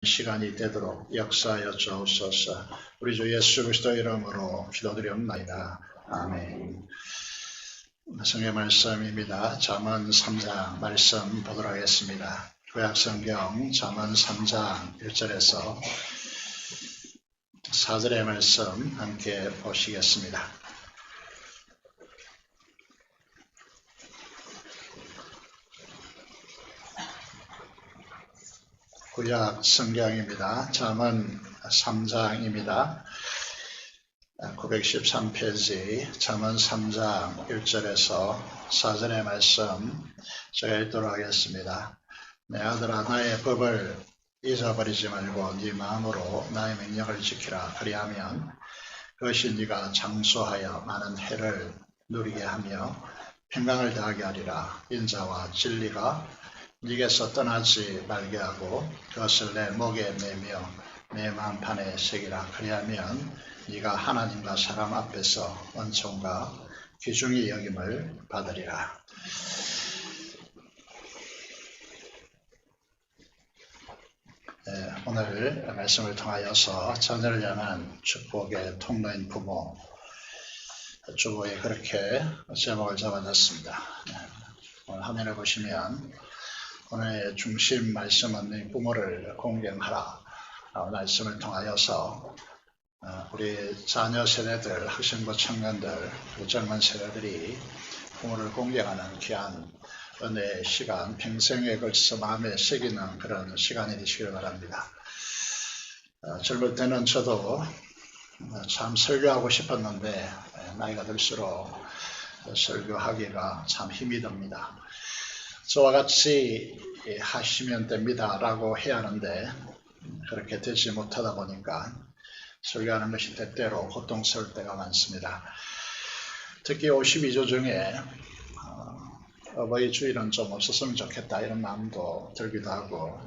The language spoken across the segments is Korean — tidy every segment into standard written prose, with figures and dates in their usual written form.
시간이 되도록 역사하여 주옵소서. 우리 주 예수 그리스도 이름으로 기도드리옵나이다. 아멘. 성경 말씀입니다. 잠언 3장 말씀 보도록 하겠습니다. 구약성경 잠언 3장 1절에서 4절의 말씀 함께 보시겠습니다. 구약 성경입니다. 잠언 3장입니다. 913페이지 잠언 3장 1절에서 4절의 말씀 제가 읽도록 하겠습니다. 내 아들아, 나의 법을 잊어버리지 말고 네 마음으로 나의 명령을 지키라. 그리하면 그것이 네가 장수하여 많은 해를 누리게 하며 평강을 더하게 하리라. 인자와 진리가 네게서 떠나지 말게 하고 그것을 내 목에 매며 내 마음판에 새기라. 그리하면 네가 하나님과 사람 앞에서 은총과 귀중히 여김을 받으리라. 오늘 말씀을 통하여서 자녀를 향한 축복의 통로인 부모, 주보에 그렇게 제목을 잡아놨습니다. 오늘 화면을 보시면 오늘의 중심 말씀은 부모를 공경하라 말씀을 통하여서 우리 자녀 세대들, 학생부 청년들, 젊은 세대들이 부모를 공경하는 귀한 은혜의 시간, 평생에 걸쳐서 마음에 새기는 그런 시간이 되시길 바랍니다. 젊을 때는 저도 참 설교하고 싶었는데 나이가 들수록 설교하기가 참 힘이 듭니다. 저와 같이 하시면 됩니다 라고 해야 하는데 그렇게 되지 못하다 보니까 설교하는 것이 때때로 고통스러울 때가 많습니다. 특히 52조 중에 어버이 주일은 좀 없었으면 좋겠다 이런 마음도 들기도 하고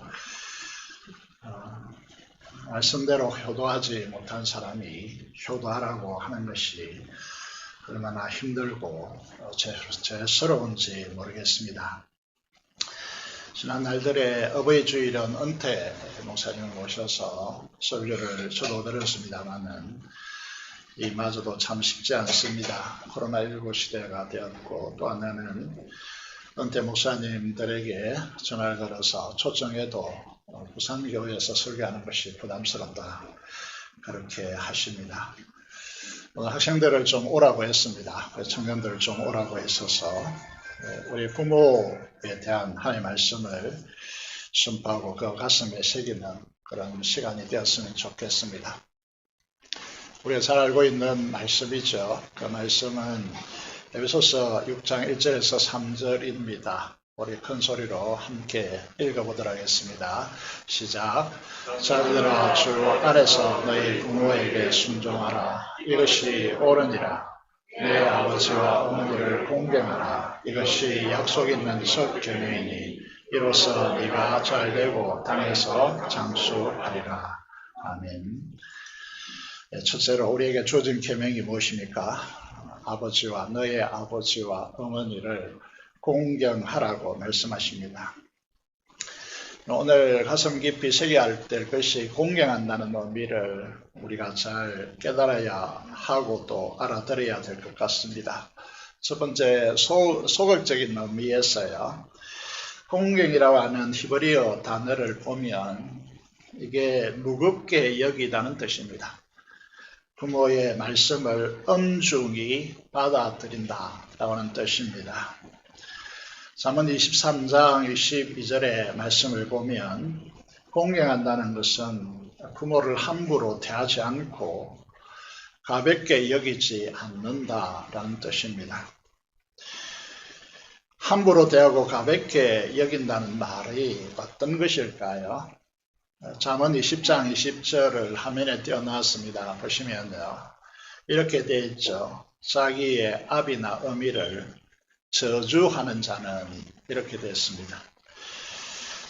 말씀대로 효도하지 못한 사람이 효도하라고 하는 것이 얼마나 힘들고 죄스러운지 모르겠습니다. 지난 날들에 어버이 주일은 은퇴 목사님을 모셔서 설교를 저도 들었습니다만은 이마저도 참 쉽지 않습니다. 코로나19 시대가 되었고 또 하나는 은퇴 목사님들에게 전화를 걸어서 초청해도 부산교회에서 설교하는 것이 부담스럽다 그렇게 하십니다. 오늘 학생들을 좀 오라고 했습니다. 청년들을 좀 오라고 했어서 우리 부모에 대한 하나님의 말씀을 선포하고 그 가슴에 새기는 그런 시간이 되었으면 좋겠습니다. 우리가 잘 알고 있는 말씀이죠. 그 말씀은 에베소서 6장 1절에서 3절입니다. 우리 큰 소리로 함께 읽어보도록 하겠습니다. 시작. 자기들아, 주 안에서 너희 부모에게 순종하라. 이것이 옳으니라. 내 아버지와 어머니를 공경하라. 이것이 약속 있는 첫 계명이니 이로써 네가 잘되고 땅에서 장수하리라. 아멘. 첫째로 우리에게 주어진 계명이 무엇입니까? 아버지와 너의 아버지와 어머니를 공경하라고 말씀하십니다. 오늘 가슴 깊이 새겨야 될 것이 공경한다는 의미를 우리가 잘 깨달아야 하고 또 알아들어야 될 것 같습니다. 첫 번째 소극적인 의미에서요. 공경이라고 하는 히브리어 단어를 보면 이게 무겁게 여기다는 뜻입니다. 부모의 말씀을 엄중히 받아들인다라고 하는 뜻입니다. 잠언 23장 22절의 말씀을 보면 공경한다는 것은 부모를 함부로 대하지 않고 가볍게 여기지 않는다라는 뜻입니다. 함부로 대하고 가볍게 여긴다는 말이 어떤 것일까요? 잠언 20장 20절을 화면에 띄워놨습니다. 보시면요. 이렇게 되어 있죠. 자기의 아비나 어미를 저주하는 자는 이렇게 됐습니다.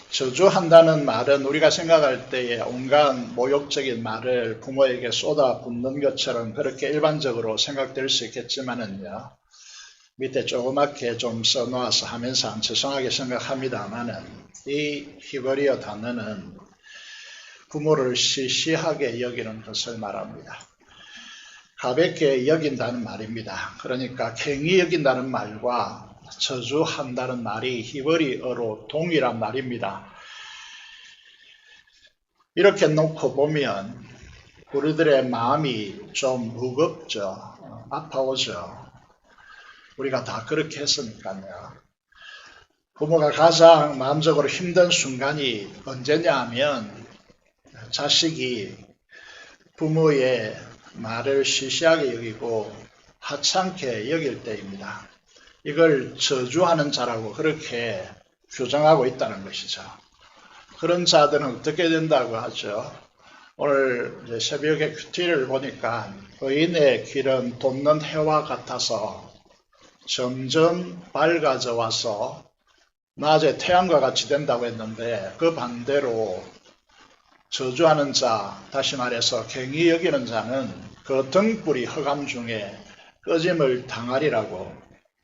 저주한다는 말은 우리가 생각할 때에 온갖 모욕적인 말을 부모에게 쏟아붓는 것처럼 그렇게 일반적으로 생각될 수 있겠지만은요. 밑에 조그맣게 좀 써놓아서 하면서 죄송하게 생각합니다만은 이 히브리어 단어는 부모를 시시하게 여기는 것을 말합니다. 가볍게 여긴다는 말입니다. 그러니까 갱히 여긴다는 말과 저주한다는 말이 히브리어로 동일한 말입니다. 이렇게 놓고 보면 우리들의 마음이 좀 무겁죠. 아파오죠. 우리가 다 그렇게 했으니까요. 부모가 가장 마음적으로 힘든 순간이 언제냐 하면 자식이 부모의 말을 시시하게 여기고 하찮게 여길 때입니다. 이걸 저주하는 자라고 그렇게 규정하고 있다는 것이죠. 그런 자들은 어떻게 된다고 하죠? 오늘 새벽에 큐티를 보니까 의인의 길은 돋는 해와 같아서 점점 밝아져 와서 낮에 태양과 같이 된다고 했는데 그 반대로 저주하는 자, 다시 말해서 갱히 여기는 자는 그 등불이 흑암 중에 꺼짐을 당하리라고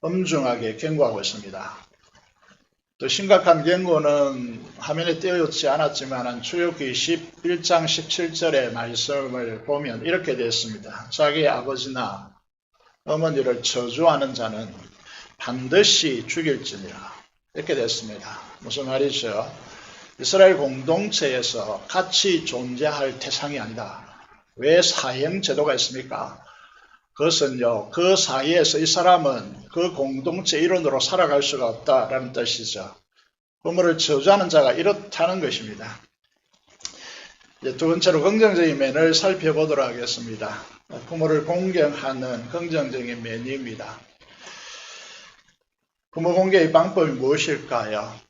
엄중하게 경고하고 있습니다. 또 심각한 경고는 화면에 띄어있지 않았지만 출애굽기 11장 17절의 말씀을 보면 이렇게 되어 있습니다. 자기 아버지나 어머니를 저주하는 자는 반드시 죽일지니라. 이렇게 됐습니다. 무슨 말이죠? 이스라엘 공동체에서 같이 존재할 대상이 아니다. 왜 사형제도가 있습니까? 그것은요, 그 사이에서 이 사람은 그 공동체 일원으로 살아갈 수가 없다라는 뜻이죠. 부모를 저주하는 자가 이렇다는 것입니다. 이제 두 번째로 긍정적인 면을 살펴보도록 하겠습니다. 부모를 공경하는 긍정적인 면입니다. 부모 공경의 방법이 무엇일까요?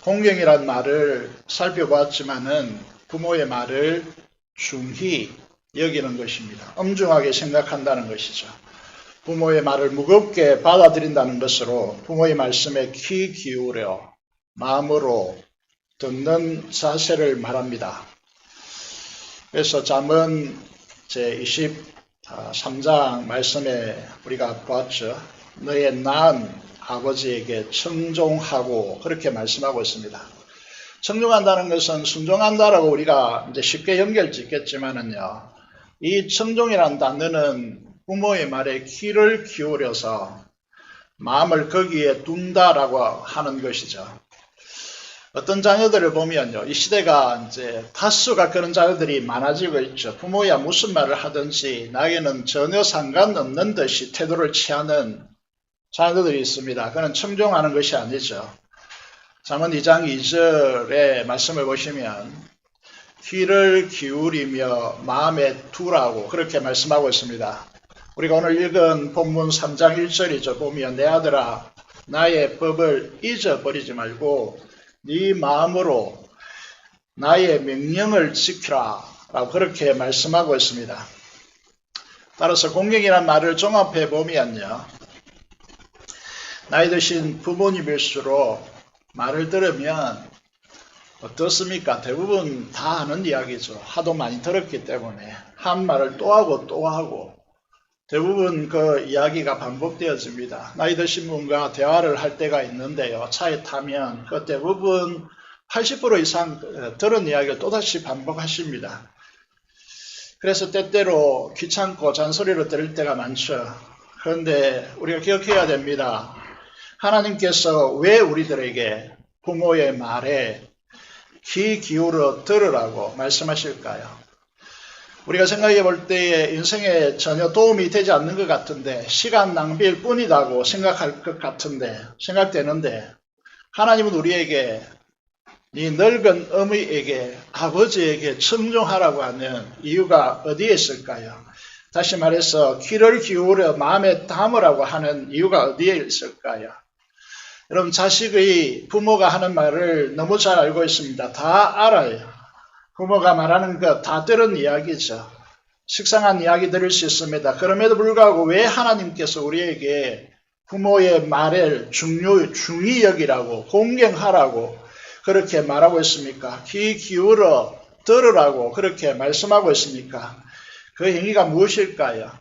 공경이란 말을 살펴보았지만은 부모의 말을 중히 여기는 것입니다. 엄중하게 생각한다는 것이죠. 부모의 말을 무겁게 받아들인다는 것으로 부모의 말씀에 귀 기울여 마음으로 듣는 자세를 말합니다. 그래서 잠언 제23장 말씀에 우리가 보았죠. 너의 낳은 아버지에게 청종하고 그렇게 말씀하고 있습니다. 청종한다는 것은 순종한다라고 우리가 이제 쉽게 연결 짓겠지만은요. 이 청종이라는 단어는 부모의 말에 귀를 기울여서 마음을 거기에 둔다라고 하는 것이죠. 어떤 자녀들을 보면요. 이 시대가 이제 다수가 그런 자녀들이 많아지고 있죠. 부모야 무슨 말을 하든지 나에게는 전혀 상관없는 듯이 태도를 취하는 자녀들이 있습니다. 그는 청종하는 것이 아니죠. 잠언 2장 2절의 말씀을 보시면 귀를 기울이며 마음에 두라고 그렇게 말씀하고 있습니다. 우리가 오늘 읽은 본문 3장 1절이죠. 보면 내 아들아 나의 법을 잊어버리지 말고 네 마음으로 나의 명령을 지키라 라고 그렇게 말씀하고 있습니다. 따라서 공경이라는 말을 종합해 보면요. 나이 드신 부모님일수록 말을 들으면 어떻습니까? 대부분 다 아는 이야기죠. 하도 많이 들었기 때문에 한 말을 또 하고 또 하고 대부분 그 이야기가 반복되어집니다. 나이 드신 분과 대화를 할 때가 있는데요. 차에 타면 그 대부분 80% 이상 들은 이야기를 또다시 반복하십니다. 그래서 때때로 귀찮고 잔소리로 들을 때가 많죠. 그런데 우리가 기억해야 됩니다. 하나님께서 왜 우리들에게 부모의 말에 귀 기울여 들으라고 말씀하실까요? 우리가 생각해 볼 때에 인생에 전혀 도움이 되지 않는 것 같은데 시간 낭비일 뿐이라고 생각할 것 같은데 생각되는데 하나님은 우리에게 이 늙은 어미에게 아버지에게 청종하라고 하는 이유가 어디에 있을까요? 다시 말해서 귀를 기울여 마음에 담으라고 하는 이유가 어디에 있을까요? 여러분 자식의 부모가 하는 말을 너무 잘 알고 있습니다. 다 알아요. 부모가 말하는 것 다 들은 이야기죠. 식상한 이야기 들을 수 있습니다. 그럼에도 불구하고 왜 하나님께서 우리에게 부모의 말을 중히 여기라고 공경하라고 그렇게 말하고 있습니까? 귀 기울여 들으라고 그렇게 말씀하고 있습니까? 그 행위가 무엇일까요?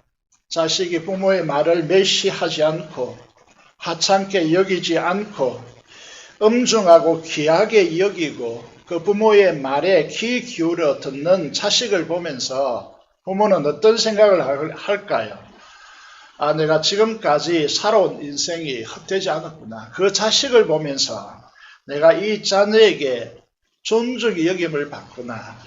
자식이 부모의 말을 멸시하지 않고 하찮게 여기지 않고 엄중하고 귀하게 여기고 그 부모의 말에 귀 기울여 듣는 자식을 보면서 부모는 어떤 생각을 할까요? 아, 내가 지금까지 살아온 인생이 헛되지 않았구나. 그 자식을 보면서 내가 이 자녀에게 존중의 여김을 받구나.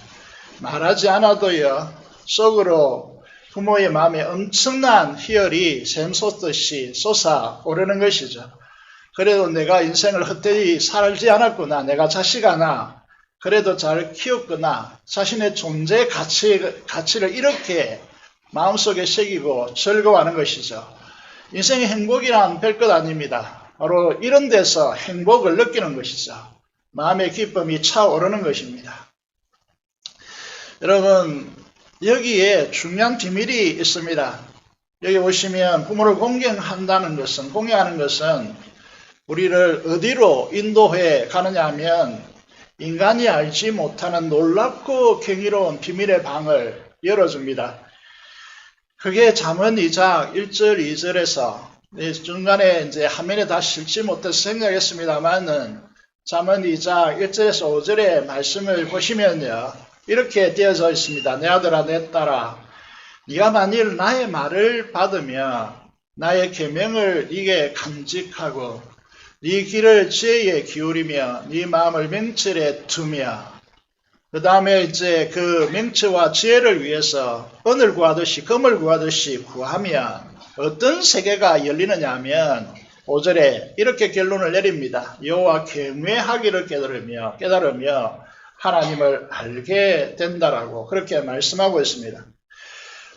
말하지 않아도요, 속으로 부모의 마음에 엄청난 희열이 샘솟듯이 솟아오르는 것이죠. 그래도 내가 인생을 헛되이 살지 않았구나. 내가 자식 하나 그래도 잘 키웠구나. 자신의 존재 가치를 이렇게 마음속에 새기고 즐거워하는 것이죠. 인생의 행복이란 별것 아닙니다. 바로 이런 데서 행복을 느끼는 것이죠. 마음의 기쁨이 차오르는 것입니다. 여러분, 여기에 중요한 비밀이 있습니다. 여기 보시면 부모를 공경하는 것은 우리를 어디로 인도해 가느냐 하면 인간이 알지 못하는 놀랍고 경이로운 비밀의 방을 열어줍니다. 그게 잠언 2장 1절 2절에서 중간에 이제 화면에 다 실지 못해서 생략했습니다만은 잠언 2장 1절에서 5절의 말씀을 보시면요, 이렇게 되어져 있습니다. 내 아들아 내 딸아, 네가 만일 나의 말을 받으며 나의 계명을 네게 간직하고 네 귀를 지혜에 기울이며 네 마음을 명철에 두며, 그 다음에 이제 그 명철과 지혜를 위해서 은을 구하듯이 금을 구하듯이 구하면 어떤 세계가 열리느냐 하면 5절에 이렇게 결론을 내립니다. 여호와 경외하기를 깨달으며 하나님을 알게 된다라고 그렇게 말씀하고 있습니다.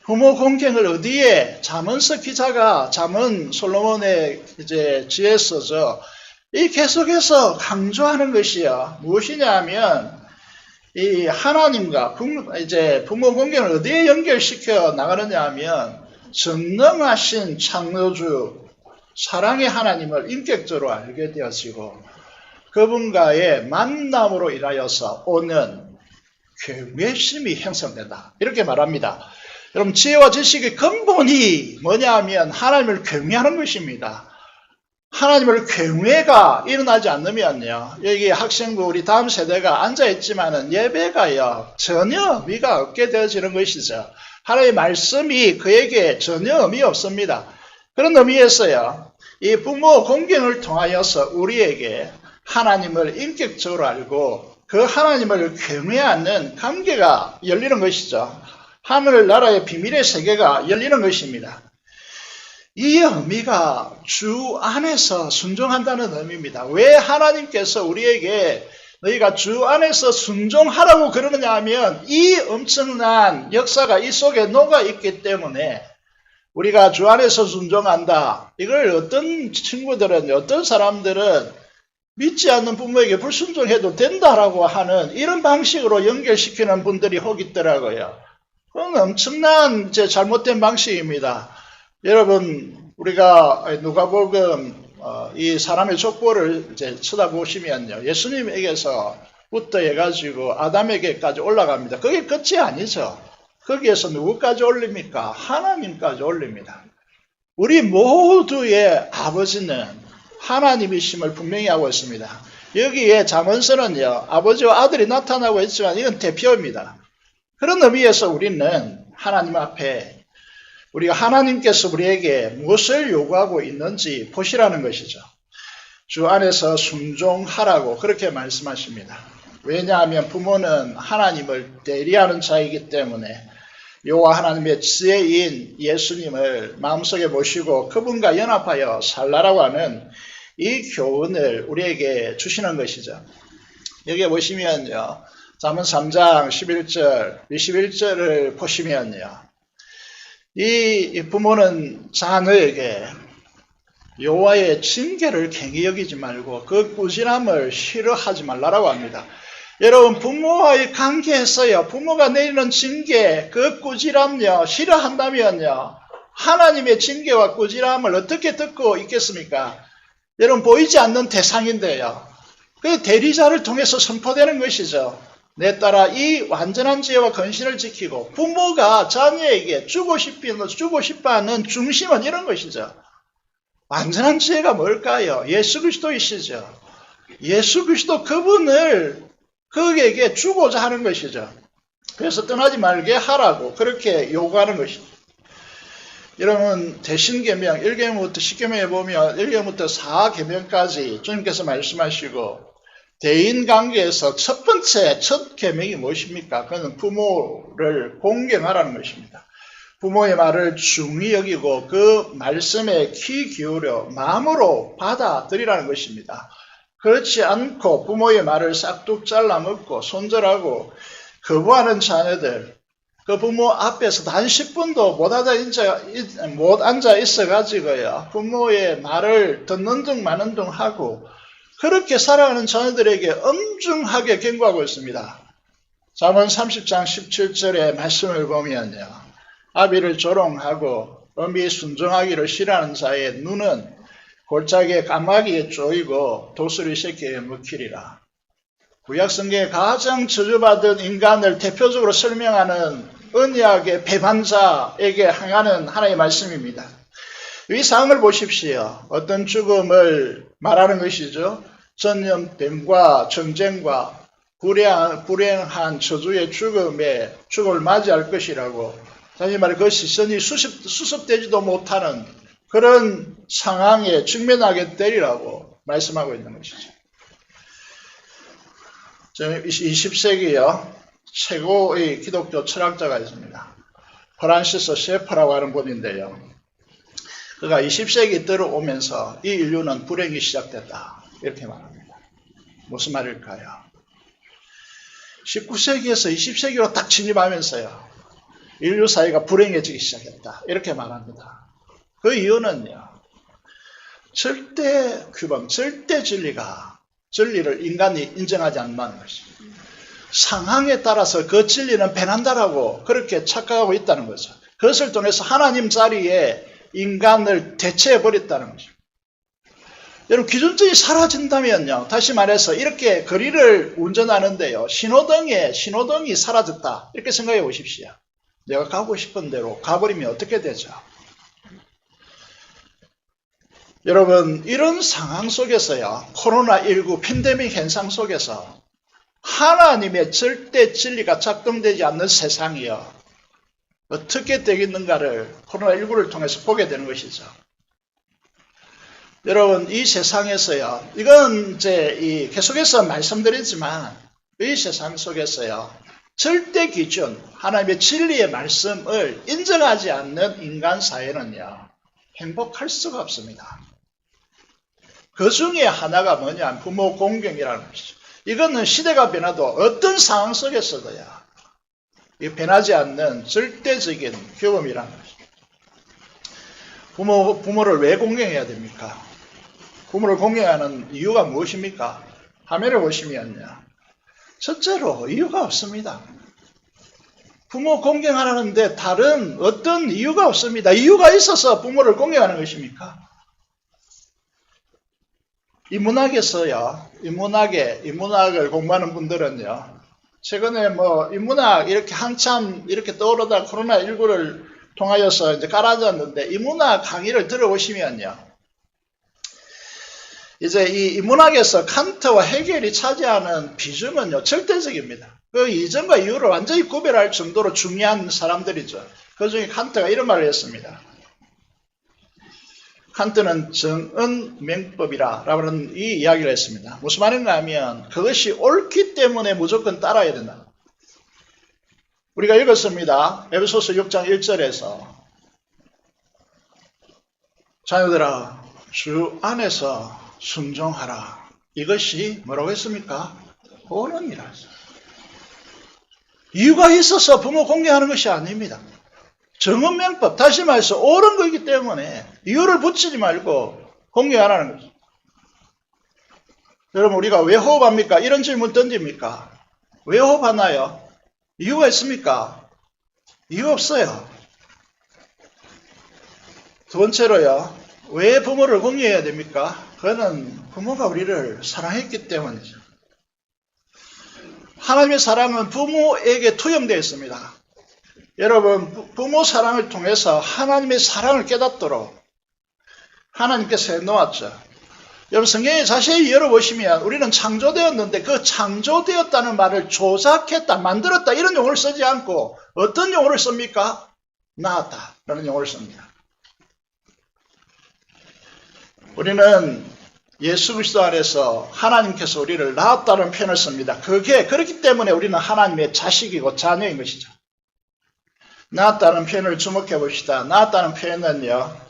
부모 공경을 어디에 잠언서 기자가 잠언 솔로몬의 이제 지혜서죠. 이 계속해서 강조하는 것이요. 무엇이냐 하면 이 하나님과 부모 공경을 어디에 연결시켜 나가느냐 하면 전능하신 창조주 사랑의 하나님을 인격적으로 알게 되어지고 그분과의 만남으로 인하여서 오는 경외심이 형성된다. 이렇게 말합니다. 여러분, 지혜와 지식의 근본이 뭐냐 하면 하나님을 경외하는 것입니다. 하나님을 경외가 일어나지 않으면요, 여기 학생부 우리 다음 세대가 앉아있지만은 예배가요 전혀 의미가 없게 되어지는 것이죠. 하나님의 말씀이 그에게 전혀 의미 없습니다. 그런 의미에서요, 이 부모 공경을 통하여서 우리에게 하나님을 인격적으로 알고 그 하나님을 경외하는 관계가 열리는 것이죠. 하늘나라의 비밀의 세계가 열리는 것입니다. 이 의미가 주 안에서 순종한다는 의미입니다. 왜 하나님께서 우리에게 너희가 주 안에서 순종하라고 그러느냐 하면 이 엄청난 역사가 이 속에 녹아있기 때문에 우리가 주 안에서 순종한다. 이걸 어떤 친구들은, 어떤 사람들은 믿지 않는 부모에게 불순종해도 된다라고 하는 이런 방식으로 연결시키는 분들이 혹 있더라고요. 그건 엄청난 잘못된 방식입니다. 여러분, 우리가 누가복음 이 사람의 족보를 이제 쳐다보시면요, 예수님에게서부터 해가지고 아담에게까지 올라갑니다. 그게 끝이 아니죠. 거기에서 누구까지 올립니까? 하나님까지 올립니다. 우리 모두의 아버지는 하나님이심을 분명히 하고 있습니다. 여기에 잠언서는요, 아버지와 아들이 나타나고 있지만 이건 대표입니다. 그런 의미에서 우리는 하나님 앞에 우리가 하나님께서 우리에게 무엇을 요구하고 있는지 보시라는 것이죠. 주 안에서 순종하라고 그렇게 말씀하십니다. 왜냐하면 부모는 하나님을 대리하는 자이기 때문에 여호와 하나님의 지혜인 예수님을 마음속에 모시고 그분과 연합하여 살라라고 하는 이 교훈을 우리에게 주시는 것이죠. 여기 보시면요, 잠언 3장 11절, 21절을 보시면요, 이 부모는 자녀에게 여호와의 징계를 갱히 여기지 말고 그 꾸지람을 싫어하지 말라라고 합니다. 여러분, 부모와의 관계에서요, 부모가 내리는 징계, 그 꾸지람요, 싫어한다면요, 하나님의 징계와 꾸지람을 어떻게 듣고 있겠습니까? 여러분, 보이지 않는 대상인데요, 그 대리자를 통해서 선포되는 것이죠. 내 딸아, 이 완전한 지혜와 근신을 지키고 부모가 자녀에게 주고 싶어하는 중심은 이런 것이죠. 완전한 지혜가 뭘까요? 예수 그리스도이시죠. 예수 그리스도 그분을 그에게 주고자 하는 것이죠. 그래서 떠나지 말게 하라고 그렇게 요구하는 것이죠. 여러분 대신계명 1계명부터 10계명에 보면 1계명부터 4계명까지 주님께서 말씀하시고 대인관계에서 첫 번째 첫 계명이 무엇입니까? 그는 부모를 공경하라는 것입니다. 부모의 말을 중히 여기고 그 말씀에 귀 기울여 마음으로 받아들이라는 것입니다. 그렇지 않고 부모의 말을 싹둑 잘라 먹고 손절하고 거부하는 자녀들, 그 부모 앞에서 단 10분도 못 앉아 있어가지고요. 부모의 말을 듣는 둥 마는 둥 하고 그렇게 살아가는 자녀들에게 엄중하게 경고하고 있습니다. 잠언 30장 17절의 말씀을 보면요. 아비를 조롱하고 엄히 순종하기를 싫어하는 자의 눈은 골짜기에 까마귀에 쪼이고 도수리 새끼에 먹히리라. 구약성경에 가장 저주받은 인간을 대표적으로 설명하는 언약의 배반자에게 향하는 하나님의 말씀입니다. 이 상황을 보십시오. 어떤 죽음을 말하는 것이죠. 전염병과 전쟁과 불행한 저주의 죽음을 맞이할 것이라고 다시 말해 그 시선이 수습되지도 못하는 그런 상황에 직면하게 되리라고 말씀하고 있는 것이죠. 20세기요. 최고의 기독교 철학자가 있습니다. 프란시스 셰퍼라고 하는 분인데요. 그가 20세기 들어오면서 이 인류는 불행이 시작됐다. 이렇게 말합니다. 무슨 말일까요? 19세기에서 20세기로 딱 진입하면서요. 인류 사회가 불행해지기 시작했다. 이렇게 말합니다. 그 이유는요. 절대 규범, 절대 진리를 인간이 인정하지 않는 것입니다. 상황에 따라서 그 진리는 변한다라고 그렇게 착각하고 있다는 거죠. 그것을 통해서 하나님 자리에 인간을 대체해버렸다는 것입니다. 여러분 기준점이 사라진다면요. 다시 말해서 이렇게 거리를 운전하는데요. 신호등이 사라졌다. 이렇게 생각해 보십시오. 내가 가고 싶은 대로 가버리면 어떻게 되죠? 여러분 이런 상황 속에서요. 코로나19 팬데믹 현상 속에서 하나님의 절대 진리가 작동되지 않는 세상이요. 어떻게 되겠는가를 코로나19를 통해서 보게 되는 것이죠. 여러분 이 세상에서요. 이건 이제 계속해서 말씀드리지만 이 세상 속에서요. 절대 기준 하나님의 진리의 말씀을 인정하지 않는 인간 사회는요. 행복할 수가 없습니다. 그 중에 하나가 뭐냐 부모 공경이라는 것이죠. 이거는 시대가 변화도 어떤 상황 속에서도요. 변하지 않는 절대적인 규범이라는 것입니다. 부모를 왜 공경해야 됩니까? 부모를 공경하는 이유가 무엇입니까? 화면을 보시면요. 첫째로 이유가 없습니다. 부모 공경하라는데 다른 어떤 이유가 없습니다. 이유가 있어서 부모를 공경하는 것입니까? 인문학에서요, 인문학을 공부하는 분들은요, 최근에 인문학 이렇게 한참 이렇게 떠오르다 코로나19를 통하여서 이제 깔아졌는데, 인문학 강의를 들어보시면요, 이제 이 인문학에서 칸트와 헤겔이 차지하는 비중은요, 절대적입니다. 그 이전과 이후를 완전히 구별할 정도로 중요한 사람들이죠. 그 중에 칸트가 이런 말을 했습니다. 칸트는 정언명법이라는 이 이야기를 했습니다. 무슨 말인가 하면 그것이 옳기 때문에 무조건 따라야 된다. 우리가 읽었습니다. 에베소서 6장 1절에서 자녀들아 주 안에서 순종하라. 이것이 뭐라고 했습니까? 옳으니라. 이유가 있어서 부모 공경하는 것이 아닙니다. 정언명법, 다시 말해서 옳은 거기 때문에 이유를 붙이지 말고 공경하라는 거죠. 여러분 우리가 왜 호흡합니까? 이런 질문 던집니까? 왜 호흡하나요? 이유가 있습니까? 이유 없어요. 두 번째로요. 왜 부모를 공경해야 됩니까? 그거는 부모가 우리를 사랑했기 때문이죠. 하나님의 사랑은 부모에게 투영되어 있습니다. 여러분 부모 사랑을 통해서 하나님의 사랑을 깨닫도록 하나님께서 해놓았죠. 여러분 성경에 자세히 열어보시면 우리는 창조되었는데 그 창조되었다는 말을 조작했다, 만들었다 이런 용어를 쓰지 않고 어떤 용어를 씁니까? 낳았다라는 용어를 씁니다. 우리는 예수 그리스도 안에서 하나님께서 우리를 낳았다는 표현을 씁니다. 그렇기 때문에 우리는 하나님의 자식이고 자녀인 것이죠. 낳았다는 표현을 주목해 봅시다. 낳았다는 표현은요,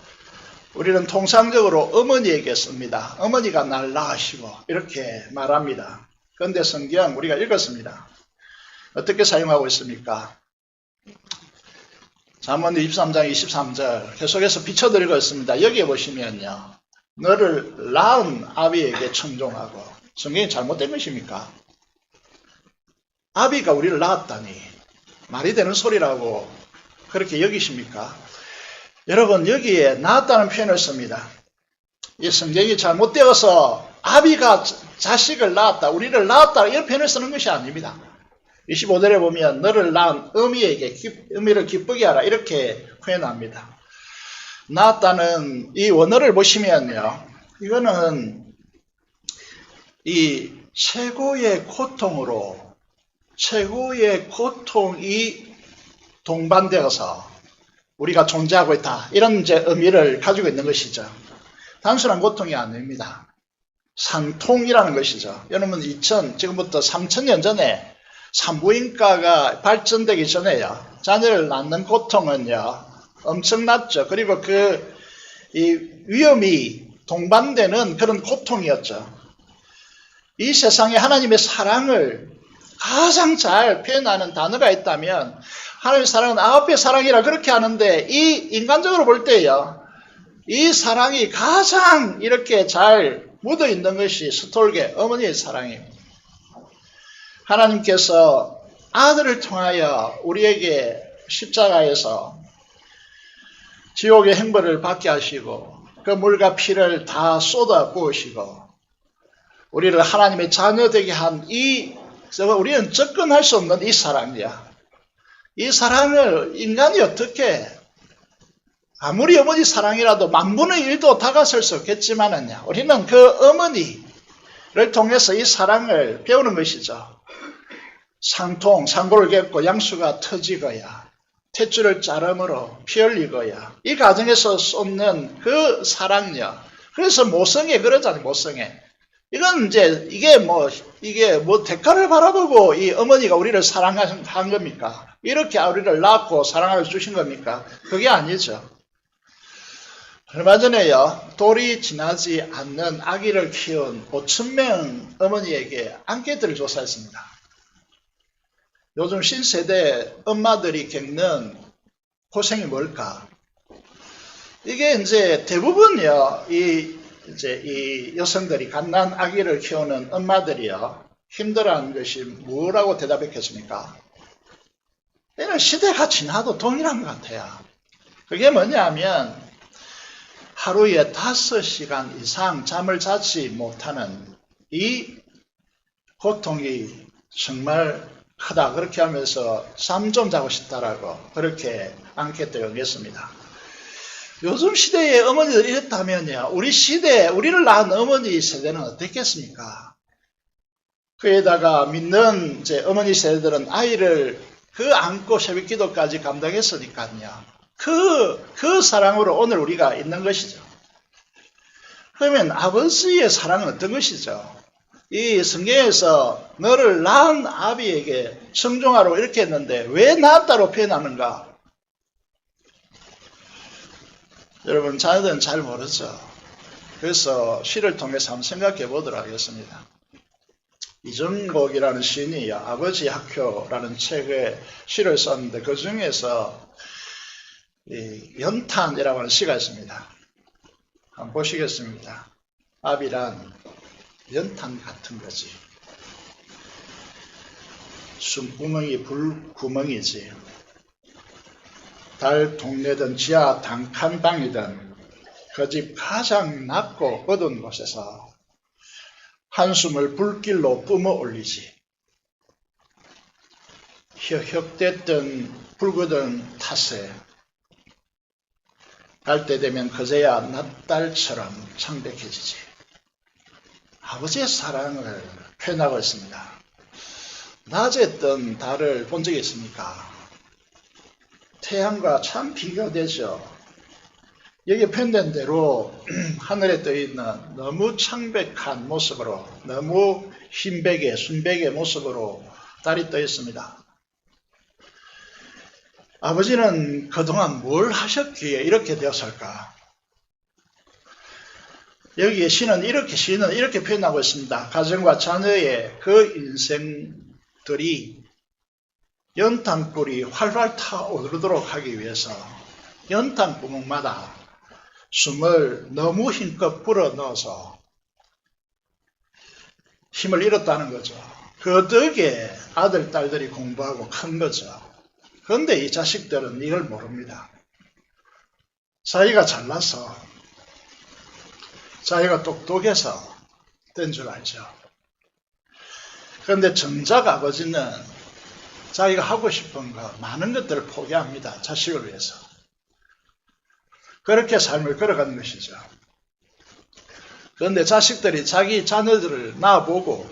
우리는 통상적으로 어머니에게 씁니다. 어머니가 날 낳으시고 이렇게 말합니다. 그런데 성경 우리가 읽었습니다. 어떻게 사용하고 있습니까? 잠언 23장 23절 계속해서 비춰드리고 있습니다. 여기에 보시면요, 너를 낳은 아비에게 청종하고. 성경이 잘못된 것입니까? 아비가 우리를 낳았다니 말이 되는 소리라고 그렇게 여기십니까? 여러분, 여기에 낳았다는 표현을 씁니다. 이 성경이 잘못되어서 아비가 자식을 낳았다, 우리를 낳았다 이런 표현을 쓰는 것이 아닙니다. 25절에 보면 너를 낳은 어미를 기쁘게 하라 이렇게 표현합니다. 낳았다는 이 원어를 보시면요, 이거는 이 최고의 고통이 동반되어서 우리가 존재하고 있다 이런 이제 의미를 가지고 있는 것이죠. 단순한 고통이 아닙니다. 산통이라는 것이죠. 여러분 지금부터 3000년 전에 산부인과가 발전되기 전에요, 자녀를 낳는 고통은요 엄청났죠. 그리고 이 위험이 동반되는 그런 고통이었죠. 이 세상에 하나님의 사랑을 가장 잘 표현하는 단어가 있다면 하나님의 사랑은 아가페 사랑이라 그렇게 하는데, 이 인간적으로 볼 때요, 이 사랑이 가장 이렇게 잘 묻어 있는 것이 스톨게 어머니의 사랑입니다. 하나님께서 아들을 통하여 우리에게 십자가에서 지옥의 형벌을 받게 하시고 그 물과 피를 다 쏟아 부으시고 우리를 하나님의 자녀 되게 한 우리는 접근할 수 없는 이 사랑이야. 이 사랑을 인간이 어떻게, 아무리 어머니 사랑이라도 만분의 1도 다가설 수 없겠지만은요, 우리는 그 어머니를 통해서 이 사랑을 배우는 것이죠. 상고를 겪고 양수가 터지거야, 탯줄을 자름으로 피 흘리거야, 이 과정에서 쏟는 그 사랑요. 그래서 모성애 그러잖아요. 모성애. 이건 이제 이게 뭐 대가를 바라보고 이 어머니가 우리를 사랑한 겁니까? 이렇게 우리를 낳고 사랑을 주신 겁니까? 그게 아니죠. 얼마 전에요, 돌이 지나지 않는 아기를 키운 5,000명 어머니에게 앙케이트를 조사했습니다. 요즘 신세대 엄마들이 겪는 고생이 뭘까? 이게 이제 대부분요, 이 여성들이 갓난 아기를 키우는 엄마들이요, 힘들어하는 것이 뭐라고 대답했겠습니까? 얘는 시대가 지나도 동일한 것 같아요. 그게 뭐냐면 하루에 5시간 이상 잠을 자지 못하는 이 고통이 정말 크다. 그렇게 하면서 잠 좀 자고 싶다라고 그렇게 앙케이트에 응했습니다. 요즘 시대의 어머니들이 이랬다면요, 우리를 낳은 어머니 세대는 어땠겠습니까? 그에다가 믿는 어머니 세대들은 아이를 안고 새벽 기도까지 감당했으니까요. 그 사랑으로 오늘 우리가 있는 것이죠. 그러면 아버지의 사랑은 어떤 것이죠? 이 성경에서 너를 낳은 아비에게 청종하라고 이렇게 했는데 왜 낳았다로 표현하는가? 여러분, 자녀들은 잘 모르죠. 그래서 시를 통해서 한번 생각해 보도록 하겠습니다. 이정복이라는 시인이 아버지 학교라는 책에 시를 썼는데 그 중에서 연탄이라고 하는 시가 있습니다. 한번 보시겠습니다. 아비란 연탄 같은 거지. 숨구멍이 불구멍이지. 달 동네든 지하 단칸방이든 그 집 가장 낮고 어두운 곳에서 한숨을 불길로 뿜어 올리지. 혁혁댔던 붉은 탓에 갈 때 되면 그제야 낮달처럼 창백해지지. 아버지의 사랑을 표현하고 있습니다. 낮에 뜬 달을 본 적이 있습니까? 태양과 참 비교되죠. 여기 표현된 대로 하늘에 떠 있는 너무 창백한 모습으로, 너무 흰백의, 순백의 모습으로 달이 떠 있습니다. 아버지는 그동안 뭘 하셨기에 이렇게 되었을까? 여기에 시는 이렇게 표현하고 있습니다. 가정과 자녀의 그 인생들이 연탄불이 활활 타오르도록 하기 위해서 연탄 구멍마다 숨을 너무 힘껏 불어넣어서 힘을 잃었다는 거죠. 그 덕에 아들, 딸들이 공부하고 큰 거죠. 그런데 이 자식들은 이걸 모릅니다. 자기가 잘나서, 자기가 똑똑해서 된 줄 알죠. 그런데 정작 아버지는 자기가 하고 싶은 거, 많은 것들을 포기합니다. 자식을 위해서. 그렇게 삶을 걸어가는 것이죠. 그런데 자식들이 자기 자녀들을 낳아보고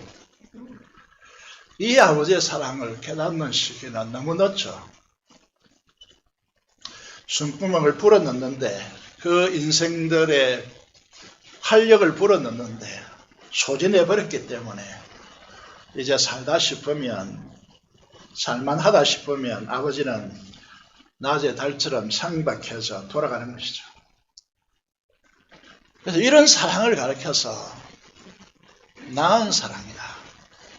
이 아버지의 사랑을 깨닫는 시기는 너무 늦죠. 숨구멍을 불어넣는데, 그 인생들의 활력을 불어넣는데 소진해버렸기 때문에 이제 살만하다 싶으면 아버지는 낮의 달처럼 상박해져 돌아가는 것이죠. 그래서 이런 사랑을 가르쳐서 나은 사랑이다,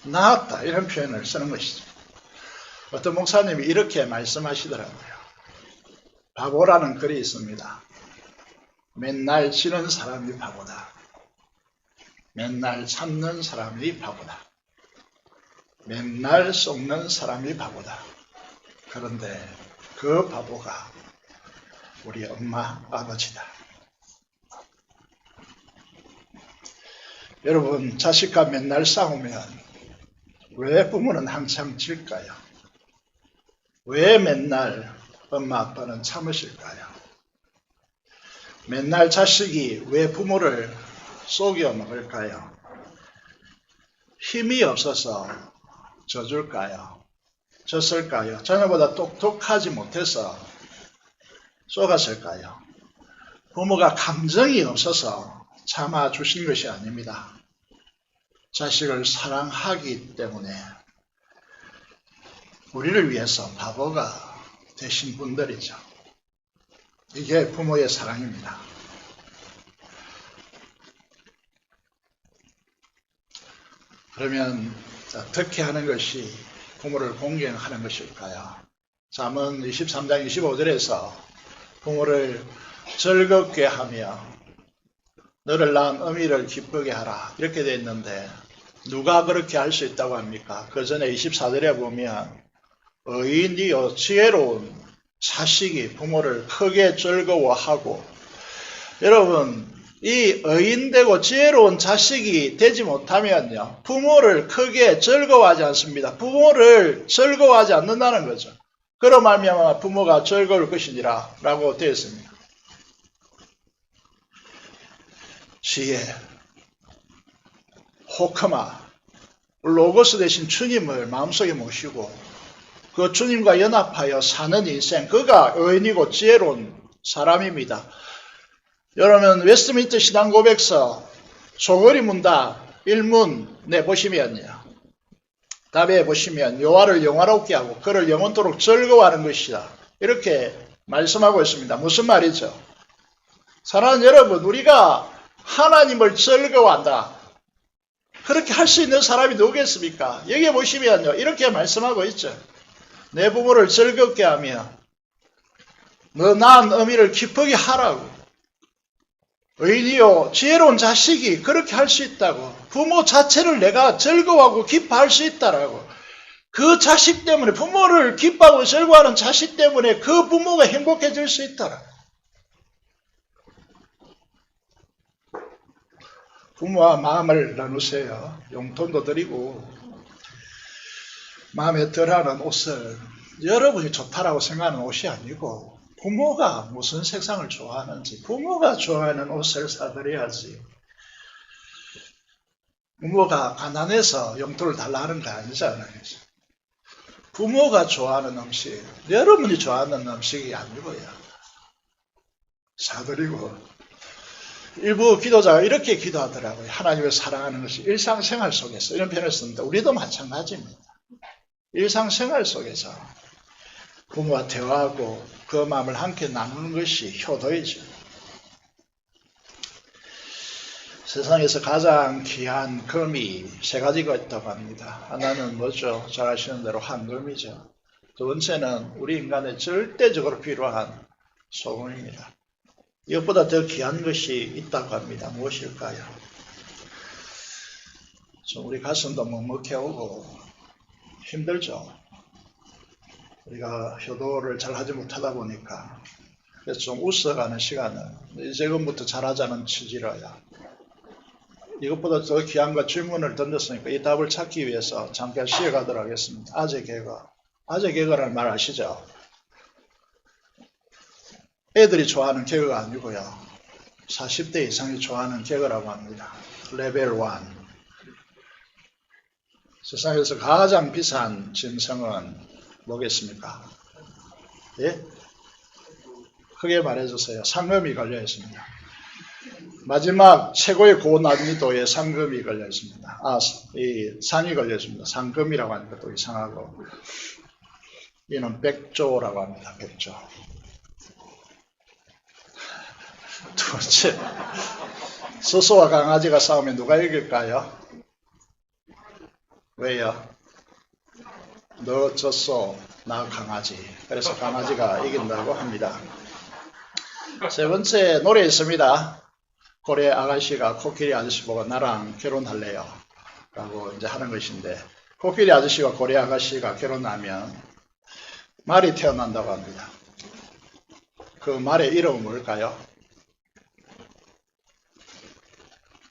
나았다, 이런 표현을 쓰는 것이죠. 어떤 목사님이 이렇게 말씀하시더라고요. 바보라는 글이 있습니다. 맨날 지는 사람이 바보다. 맨날 참는 사람이 바보다. 맨날 속는 사람이 바보다. 그런데 그 바보가 우리 엄마, 아버지다. 여러분, 자식과 맨날 싸우면 왜 부모는 항상 질까요? 왜 맨날 엄마, 아빠는 참으실까요? 맨날 자식이 왜 부모를 속여 먹을까요? 힘이 없어서 져줄까요? 졌을까요? 자녀보다 똑똑하지 못해서 속았을까요? 부모가 감정이 없어서 참아주신 것이 아닙니다. 자식을 사랑하기 때문에 우리를 위해서 바보가 되신 분들이죠. 이게 부모의 사랑입니다. 그러면 어떻게 하는 것이 부모를 공경하는 것일까요? 잠언 23장 25절에서 부모를 즐겁게 하며 너를 낳은 어미를 기쁘게 하라, 이렇게 되어 있는데 누가 그렇게 할 수 있다고 합니까? 그 전에 24절에 보면 의인이요 지혜로운 자식이 부모를 크게 즐거워하고, 여러분, 이 의인되고 지혜로운 자식이 되지 못하면요, 부모를 크게 즐거워하지 않습니다. 부모를 즐거워하지 않는다는 거죠. 그로 말미암아 부모가 즐거울 것이니라 라고 되어 있습니다. 지혜, 호크마, 로고스 대신 주님을 마음속에 모시고 그 주님과 연합하여 사는 인생, 그가 의인이고 지혜로운 사람입니다. 여러분, 웨스트민스터 신앙고백서 소거리 문답 1문 내보시면요, 답에 보시면 여호와를 영화롭게 하고 그를 영원토록 즐거워하는 것이다, 이렇게 말씀하고 있습니다. 무슨 말이죠? 사랑하는 여러분, 우리가 하나님을 즐거워한다, 그렇게 할 수 있는 사람이 누구겠습니까? 여기 보시면요, 이렇게 말씀하고 있죠. 내 부모를 즐겁게 하며 너 낳은 어미를 기쁘게 하라고. 의인이요 지혜로운 자식이 그렇게 할 수 있다고. 부모 자체를 내가 즐거워하고 기뻐할 수 있다라고. 그 자식 때문에, 부모를 기뻐하고 즐거워하는 자식 때문에 그 부모가 행복해질 수 있다라고. 부모와 마음을 나누세요. 용돈도 드리고 마음에 들어하는 옷을, 여러분이 좋다라고 생각하는 옷이 아니고 부모가 무슨 색상을 좋아하는지 부모가 좋아하는 옷을 사드려야지. 부모가 가난해서 용돈을 달라 하는 거 아니잖아요. 부모가 좋아하는 음식, 여러분이 좋아하는 음식이 아니고요. 사드리고, 일부 기도자가 이렇게 기도하더라고요. 하나님을 사랑하는 것이 일상생활 속에서, 이런 표현을 씁니다. 우리도 마찬가지입니다. 일상생활 속에서 부모와 대화하고 그 마음을 함께 나누는 것이 효도이죠. 세상에서 가장 귀한 금이 세 가지가 있다고 합니다. 하나는 뭐죠? 잘 아시는 대로 황금이죠. 두 번째는 우리 인간에 절대적으로 필요한 소금입니다. 이것보다 더 귀한 것이 있다고 합니다. 무엇일까요? 좀 우리 가슴도 먹먹해오고 힘들죠. 우리가 효도를 잘 하지 못하다 보니까 그래서 좀 웃어가는 시간을 지금부터 잘하자는 취지로요. 이것보다 더 귀한 것 질문을 던졌으니까 이 답을 찾기 위해서 잠깐 쉬어가도록 하겠습니다. 아재 개그. 아재 개그라는 말 아시죠? 애들이 좋아하는 개그가 아니고요. 40대 이상이 좋아하는 개그라고 합니다. 레벨 1. 세상에서 가장 비싼 짐승은 뭐겠습니까? 예? 크게 말해주세요. 상금이 걸려 있습니다. 마지막 최고의 고난이도의 상금이 걸려 있습니다. 이 상이 걸려 있습니다. 상금이라고 하니까 또 이상하고. 이는 100조라고 합니다. 100조. 두 번째, 소소와 강아지가 싸우면 누가 이길까요? 왜요? 너 졌소, 나 강아지. 그래서 강아지가 이긴다고 합니다. 세 번째, 노래 있습니다. 고래 아가씨가 코끼리 아저씨 보고 나랑 결혼할래요 라고 이제 하는 것인데, 코끼리 아저씨와 고래 아가씨가 결혼하면 말이 태어난다고 합니다. 그 말의 이름은 뭘까요?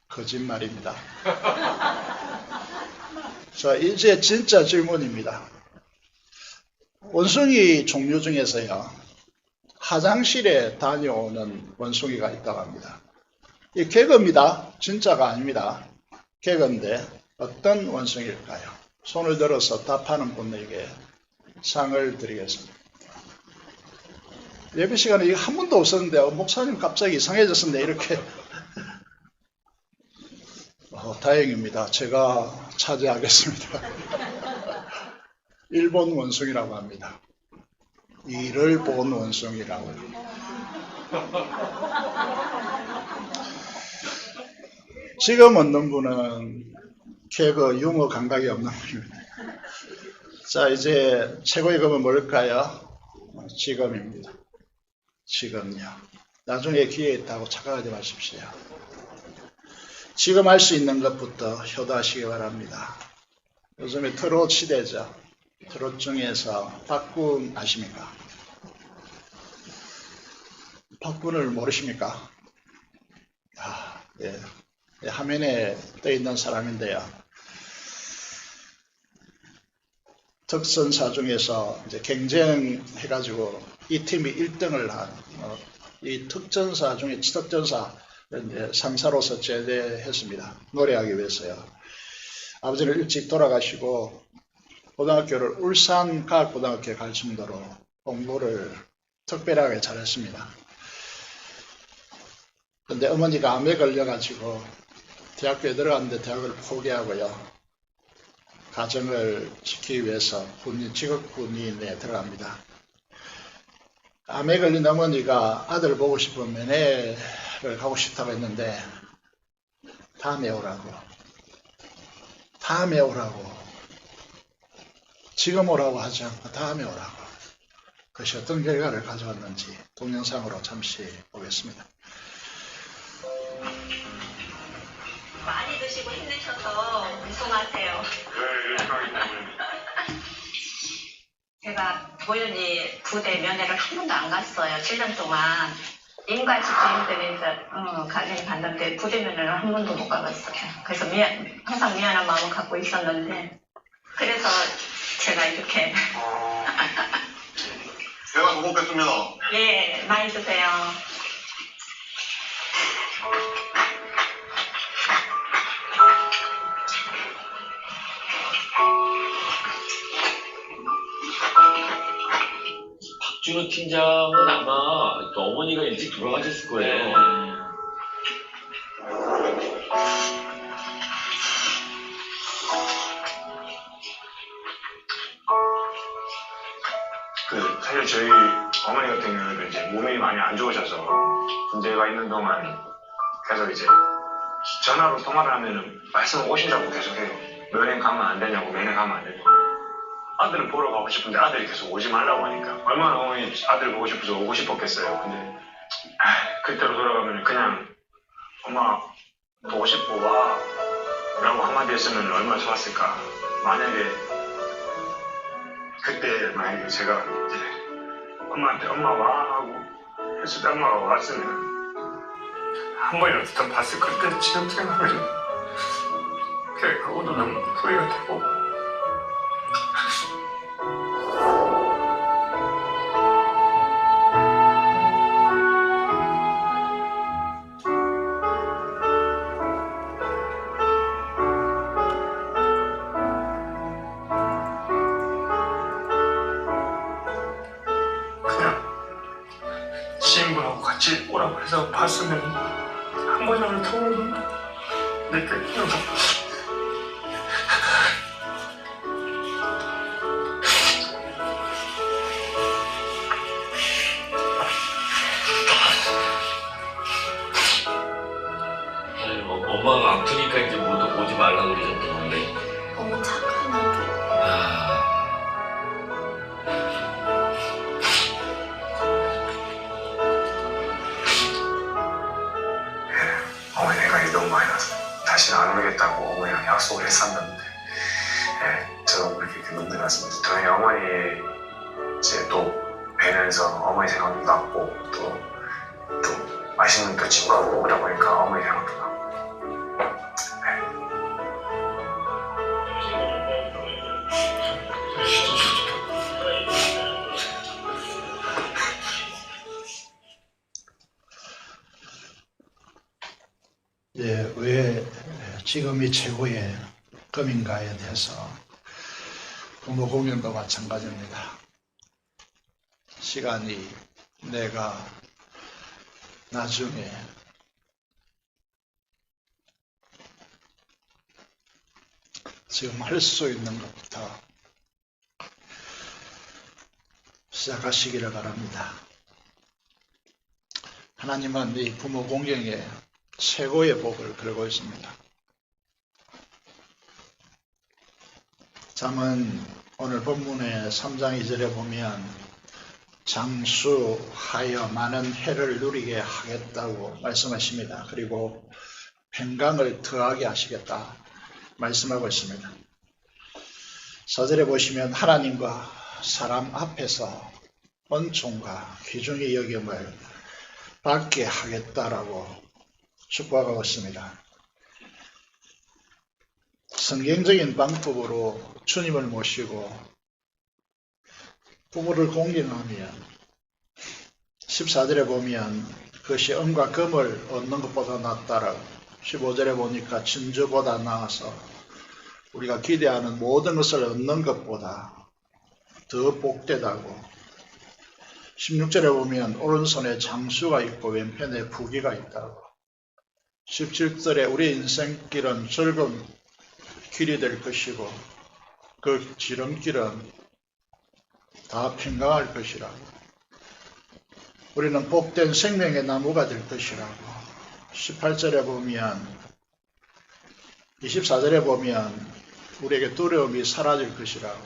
거짓말입니다. 자, 이제 진짜 질문입니다. 원숭이 종류 중에서요, 화장실에 다녀오는 원숭이가 있다고 합니다. 이 개그입니다. 진짜가 아닙니다. 개그인데 어떤 원숭이일까요? 손을 들어서 답하는 분에게 상을 드리겠습니다. 예배 시간에 이거 한 번도 없었는데 목사님 갑자기 이상해졌었네 이렇게. 다행입니다. 제가 차지하겠습니다. 일본 원숭이라고 합니다. 이를 본 원숭이라고요. 지금 얻는 분은 개그 유머 감각이 없는 분입니다. 자, 이제 최고의 금은 뭘까요? 지금입니다. 지금요. 나중에 기회 있다고 착각하지 마십시오. 지금 할 수 있는 것부터 효도하시기 바랍니다. 요즘에 트롯 시대죠. 트롯 중에서 박군 아십니까? 박군을 모르십니까? 예. 화면에 떠 있는 사람인데요. 특선사 중에서 이제 경쟁해가지고 이 팀이 1등을 한 이 특전사 중에 특전사 상사로서 제대했습니다. 노래하기 위해서요. 아버지는 일찍 돌아가시고 고등학교를 울산과학고등학교에 갈 정도로 공부를 특별하게 잘했습니다. 근데 어머니가 암에 걸려가지고 대학교에 들어갔는데 대학을 포기하고요. 가정을 지키기 위해서 직업군인에 들어갑니다. 암에 걸린 어머니가 아들 보고 싶으면 면회를 가고 싶다고 했는데 다음에 오라고. 지금 오라고 하지 않고 다음에 오라고. 그것이 어떤 결과를 가져왔는지 동영상으로 잠시 보겠습니다. 많이 드시고 힘내셔서 운송하세요. 제가 도연히 부대 면회를 한 번도 안 갔어요. 7년 동안. 인과 집주인들이 가정이 갔는데 부대 면회를 한 번도 못 가봤어요. 그래서 항상 미안한 마음을 갖고 있었는데, 그래서 제가 이렇게. 제가 잘 먹겠습니다. 예, 많이 드세요. 박준호 팀장은 아마 그 어머니가 일찍 돌아가셨을 거예요. 사실 저희 어머니 같은 경우에도 이제 몸이 많이 안 좋으셔서 군대가 있는 동안 계속 이제 전화로 통화를 하면은 말씀 오신다고 계속 해요. 면회 가면 안 되냐고, 면회 가면 안 되냐고. 아들은 보러 가고 싶은데 아들이 계속 오지 말라고 하니까 얼마나 어머니 아들 보고 싶어서 오고 싶었겠어요. 근데 그때로 돌아가면 그냥 엄마 보고 싶어 와 라고 한마디 했으면 얼마나 좋았을까. 그때 만약에 제가 이제 엄마한테 엄마 와 하고 했을 때 엄마가 왔으면 한 번이라도 더 봤을 그때 지금 생각하면 그것도 너무 후회가 되고. 지인분하고 같이 오라고 해서 봤으면 한 번이라도 더 오면 내게 아니, 엄마가 아프니까 이제 오지 말라고 그러셨던 건데. 너무 착한 아들. 어머니가 너무 많이 나서 다시는 안 오겠다고 어머니랑 약속을 했었는데 저도 그렇게 넘는 것 같습니다. 저희 어머니 이제 또 뵈면서 어머니 생각도 났고 또 맛있는 또 집 가고 오다 보니까 어머니 생각도 나고. 예, 왜 지금이 최고의 금인가에 대해서 부모 공연도 마찬가지입니다. 시간이 내가 나중에 지금 할 수 있는 것부터 시작하시기를 바랍니다. 하나님은 이 부모 공경에 최고의 복을 걸고 있습니다. 잠언 오늘 본문의 3장 2절에 보면 장수하여 많은 해를 누리게 하겠다고 말씀하십니다. 그리고 평강을 더하게 하시겠다 말씀하고 있습니다. 4절에 보시면 하나님과 사람 앞에서 은총과 귀중히 여김을 받게 하겠다라고 축복하고 있습니다. 성경적인 방법으로 주님을 모시고 부모를 공경하면 14절에 보면 그것이 은과 금을 얻는 것보다 낫다라고 15절에 보니까 진주보다 나아서 우리가 기대하는 모든 것을 얻는 것보다 더 복되다고 16절에 보면 오른손에 장수가 있고 왼편에 부귀가 있다고 17절에 우리 인생길은 즐거운 길이 될 것이고 그 지름길은 다 평강할 것이라고 우리는 복된 생명의 나무가 될 것이라고 18절에 보면 24절에 보면 우리에게 두려움이 사라질 것이라고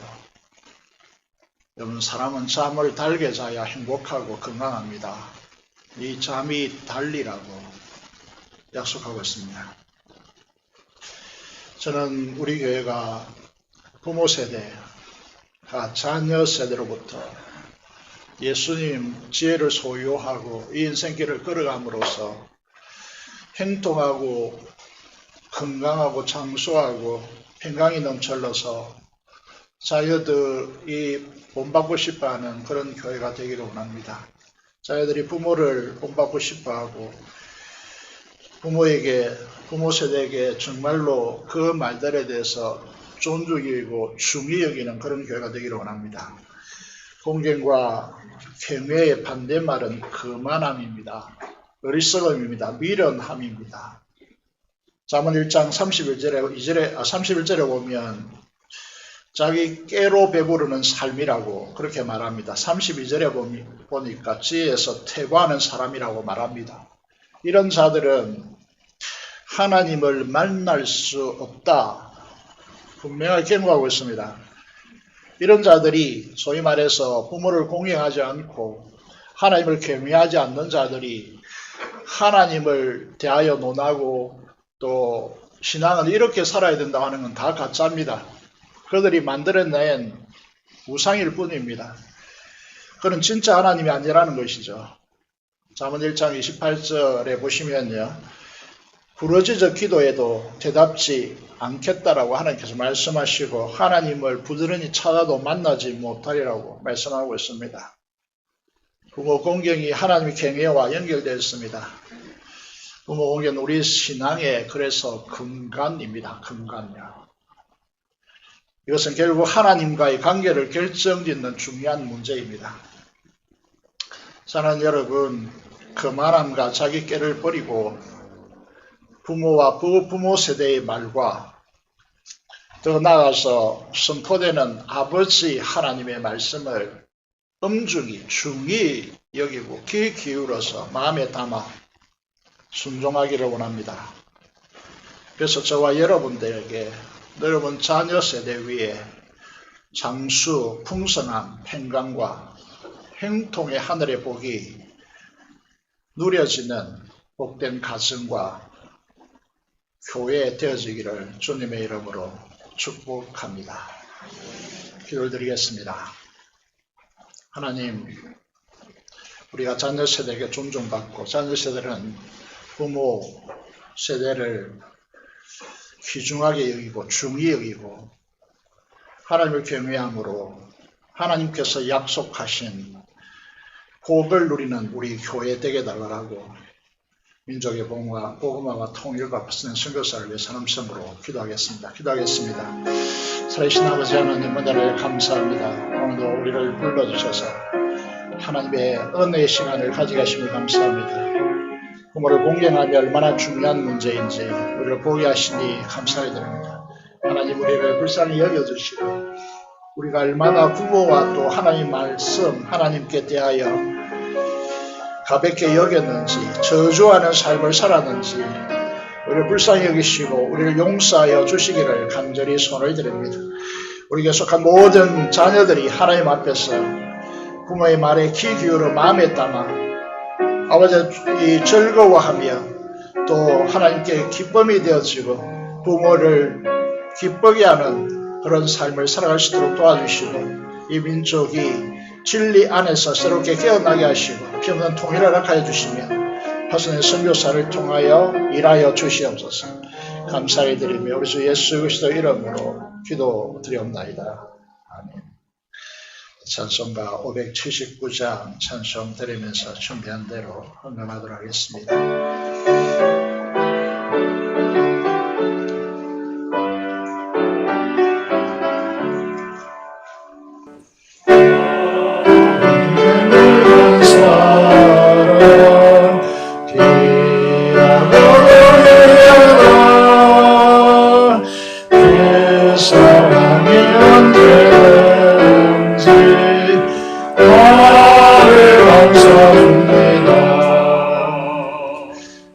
여러분 사람은 잠을 달게 자야 행복하고 건강합니다. 이 잠이 달리라고 약속하고 있습니다. 저는 우리 교회가 부모 세대가 자녀 세대로부터 예수님 지혜를 소유하고 이 인생길을 걸어감으로써 행동하고 건강하고 장수하고 평강이 넘쳐러서 자녀들이 본받고 싶어하는 그런 교회가 되기를 원합니다. 자녀들이 부모를 본받고 싶어하고 부모 세대에게 정말로 그 말들에 대해서 존중이고 중히 여기는 그런 교회가 되기를 원합니다. 공경과 경외의 반대말은 거만함입니다. 어리석음입니다. 미련함입니다. 잠언 1장 31절에 보면 자기 깨로 배부르는 삶이라고 그렇게 말합니다. 32절에 보니까 지혜에서 퇴보하는 사람이라고 말합니다. 이런 자들은 하나님을 만날 수 없다. 분명하게 경고하고 있습니다. 이런 자들이 소위 말해서 부모를 공경하지 않고 하나님을 경외하지 않는 자들이 하나님을 대하여 논하고 또 신앙은 이렇게 살아야 된다고 하는 건 다 가짜입니다. 그들이 만들어낸 우상일 뿐입니다. 그는 진짜 하나님이 아니라는 것이죠. 잠언 1장 28절에 보시면요. 부르짖어 기도해도 대답지 않겠다라고 하나님께서 말씀하시고 하나님을 부지런히 찾아도 만나지 못하리라고 말씀하고 있습니다. 부모 공경이 하나님의 경외와 연결되어 있습니다. 부모 공경은 우리 신앙의 그래서 근간입니다. 근간이요. 이것은 결국 하나님과의 관계를 결정짓는 중요한 문제입니다. 사랑하는 여러분, 거만함과 자기 깨를 버리고 부모와 부모 세대의 말과 더 나아가서 선포되는 아버지 하나님의 말씀을 엄중히 중히 여기고 귀 기울여서 마음에 담아 순종하기를 원합니다. 그래서 저와 여러분들에게 여러분 자녀 세대 위에 장수, 풍성함, 평강과 행통의 하늘의 복이 누려지는 복된 가정과 교회 되어지기를 주님의 이름으로 축복합니다. 기도를 드리겠습니다. 하나님, 우리가 자녀 세대에게 존중받고 자녀 세대는 부모 세대를 귀중하게 여기고 중히 여기고 하나님을 경외함으로 하나님께서 약속하신 복을 누리는 우리 교회 되게 달라고 민족의 복음화와 통일과 부스는 선교사를 위해 사람성으로 기도하겠습니다. 살아계신 아버지 하나님 은혜를 감사합니다. 오늘도 우리를 불러주셔서 하나님의 은혜의 시간을 가져가심을 감사합니다. 부모를 공경하며 얼마나 중요한 문제인지 우리를 보게 하시니 감사히 드립니다. 하나님 우리를 불쌍히 여겨주시고 우리가 얼마나 부모와 또 하나님 말씀 하나님께 대하여 가볍게 여겼는지 저주하는 삶을 살았는지 우리를 불쌍히 여기시고 우리를 용서하여 주시기를 간절히 손을 드립니다. 우리에게 속한 모든 자녀들이 하나님 앞에서 부모의 말에 귀 기울여 마음에 담아 아버지 즐거워하며 또 하나님께 기쁨이 되어지고 부모를 기쁘게 하는 그런 삶을 살아갈 수 있도록 도와주시고 이 민족이 진리 안에서 새롭게 깨어나게 하시고 피없는 통일을 허락하여 주시며 파송의 선교사를 통하여 일하여 주시옵소서. 감사히 드리며 우리 주 예수 그리스도 이름으로 기도드리옵나이다. 아멘. 찬송가 579장 찬송 드리면서 준비한 대로 헌금하도록 하겠습니다.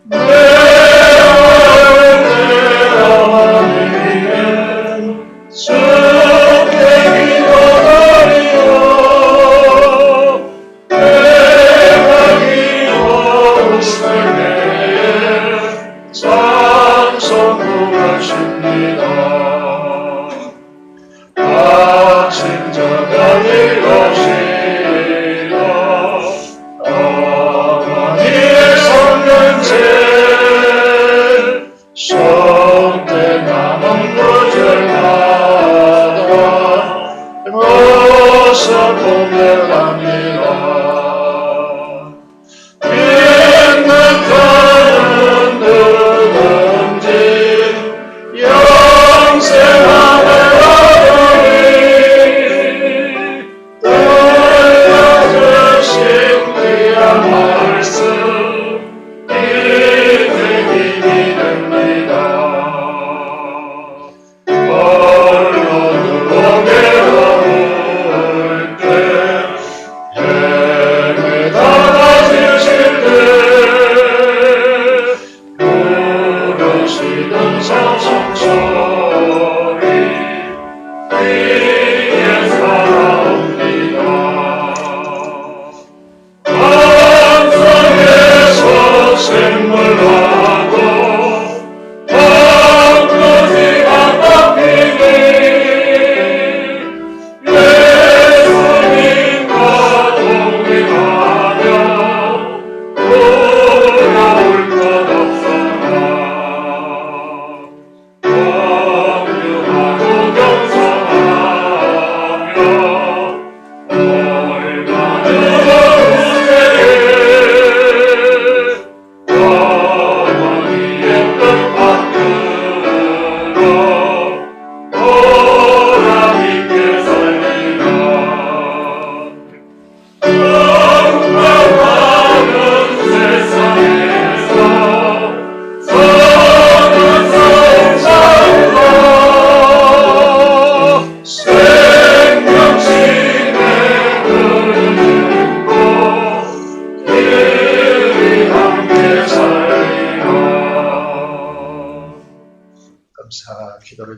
네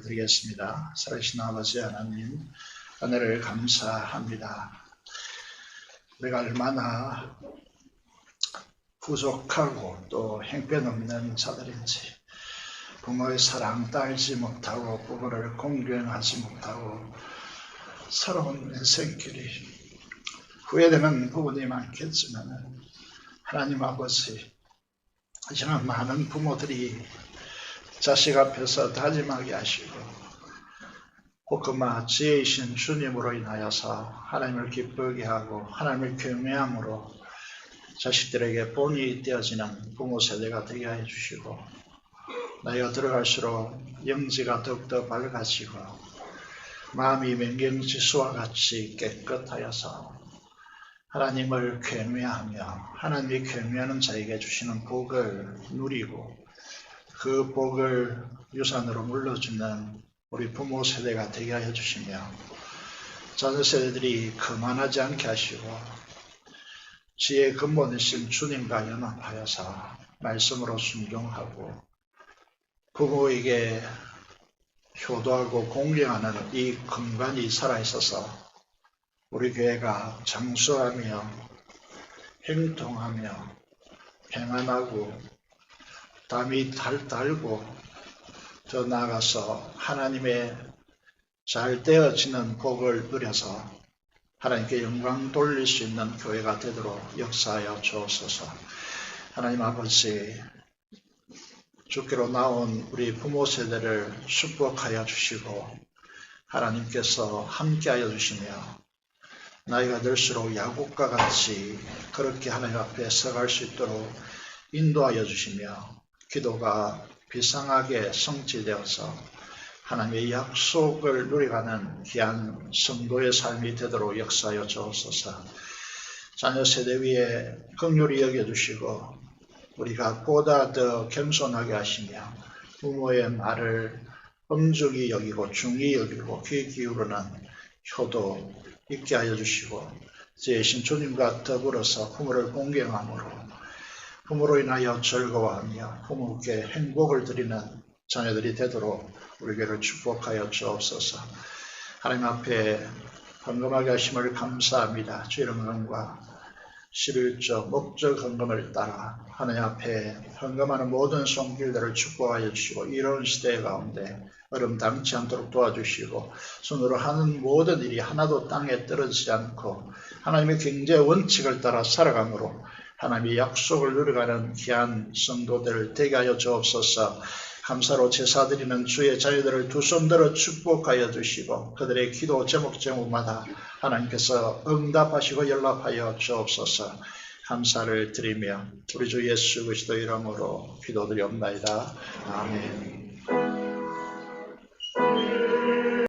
기도드리겠습니다. 살아계신 아버지 하나님, 은혜를 감사합니다. 우리가 얼마나 부족하고 또 형편없는 자들인지, 부모의 사랑 따르지 못하고 부모를 공경하지 못하고 서러운 인생길이 후회되는 부분이 많겠지만, 하나님 아버지, 하지만 많은 부모들이 자식 앞에서 다짐하게 하시고 혹은 지혜이신 주님으로 인하여서 하나님을 기쁘게 하고 하나님을 경외함으로 자식들에게 본이 되어지는 부모 세대가 되게 하여 주시고, 나이가 들어갈수록 영지가 더욱더 밝아지고 마음이 명경지수와 같이 깨끗하여서 하나님을 경외하며 하나님이 경외하는 자에게 주시는 복을 누리고 그 복을 유산으로 물려주는 우리 부모 세대가 되게 하여 주시며, 자녀 세대들이 거만하지 않게 하시고 지혜의 근본이신 주님과 연합하여서 말씀으로 순종하고 부모에게 효도하고 공경하는 이 근간이 살아있어서 우리 교회가 장수하며 행통하며 평안하고 담이 달고 더 나아가서 하나님의 잘 되어지는 복을 누려서 하나님께 영광 돌릴 수 있는 교회가 되도록 역사하여 주옵소서. 하나님 아버지, 주께로 나온 우리 부모 세대를 축복하여 주시고 하나님께서 함께하여 주시며 나이가 들수록 야곱과 같이 그렇게 하나님 앞에 서갈 수 있도록 인도하여 주시며 기도가 비상하게 성취되어서 하나님의 약속을 누려가는 귀한 성도의 삶이 되도록 역사하여 주옵소서. 자녀 세대 위에 긍휼히 여겨주시고 우리가 보다 더 겸손하게 하시며 부모의 말을 엄중히 여기고 중히 여기고 귀 기울이는 효도 있게 하여 주시고, 지혜신 주님과 더불어서 부모를 공경함으로 부모로 인하여 즐거워하며 부모께 행복을 드리는 자녀들이 되도록 우리 교회를 축복하여 주옵소서. 하나님 앞에 헌금하게 하심을 감사합니다. 주 이름 은혜와 11조 목적 헌금을 따라 하나님 앞에 헌금하는 모든 손길들을 축복하여 주시고, 이런 시대 가운데 어름담지 않도록 도와주시고 손으로 하는 모든 일이 하나도 땅에 떨어지지 않고 하나님의 경제 원칙을 따라 살아감으로 하나님의 약속을 누려가는 귀한 성도들을 되게 하여 주옵소서. 감사로 제사드리는 주의 자녀들을 두 손 들어 축복하여 주시고 그들의 기도 제목마다 하나님께서 응답하시고 연락하여 주옵소서. 감사를 드리며 우리 주 예수 그리스도 이름으로 기도드리옵나이다. 아멘.